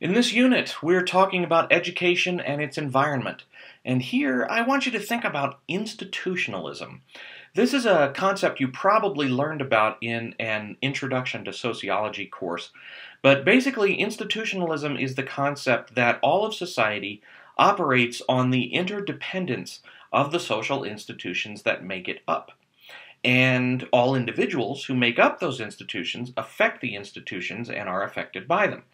In this unit, we're talking about education and its environment. And here, I want you to think about institutionalism. This is a concept you probably learned about in an Introduction to Sociology course. But basically, institutionalism is the concept that all of society operates on the interdependence of the social institutions that make it up. And all individuals who make up those institutions affect the institutions and are affected by them.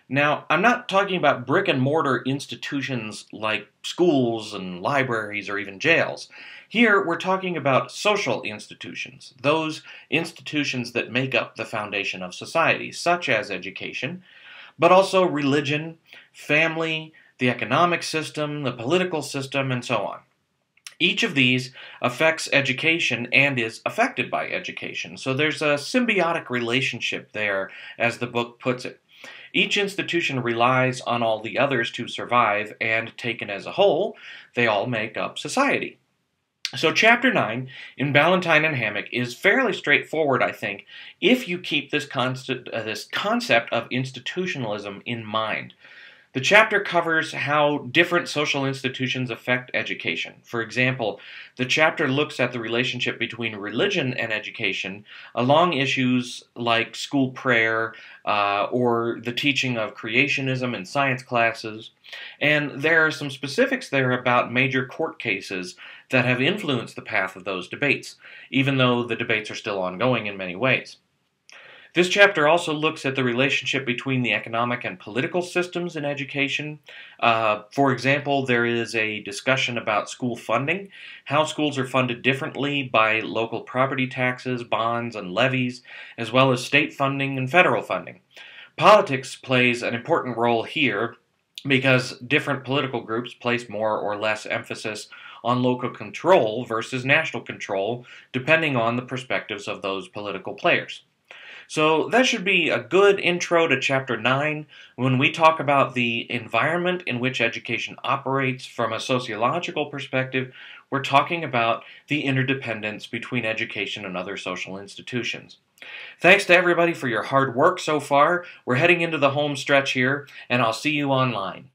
Now, I'm not talking about brick and mortar institutions like schools and libraries or even jails. Here, we're talking about social institutions, those institutions that make up the foundation of society, such as education, but also religion, family, the economic system, the political system, and so on. Each of these affects education and is affected by education, so there's a symbiotic relationship there, as the book puts it. Each institution relies on all the others to survive, and taken as a whole, they all make up society. So Chapter 9 in Ballantyne and Hammock is fairly straightforward, I think, if you keep this concept of institutionalism in mind. The chapter covers how different social institutions affect education. For example, the chapter looks at the relationship between religion and education along issues like school prayer or the teaching of creationism in science classes. And there are some specifics there about major court cases that have influenced the path of those debates, even though the debates are still ongoing in many ways. This chapter also looks at the relationship between the economic and political systems in education. For example, there is a discussion about school funding, how schools are funded differently by local property taxes, bonds, and levies, as well as state funding and federal funding. Politics plays an important role here because different political groups place more or less emphasis on local control versus national control, depending on the perspectives of those political players. So that should be a good intro to Chapter 9 when we talk about the environment in which education operates from a sociological perspective. We're talking about the interdependence between education and other social institutions. Thanks to everybody for your hard work so far. We're heading into the home stretch here, and I'll see you online.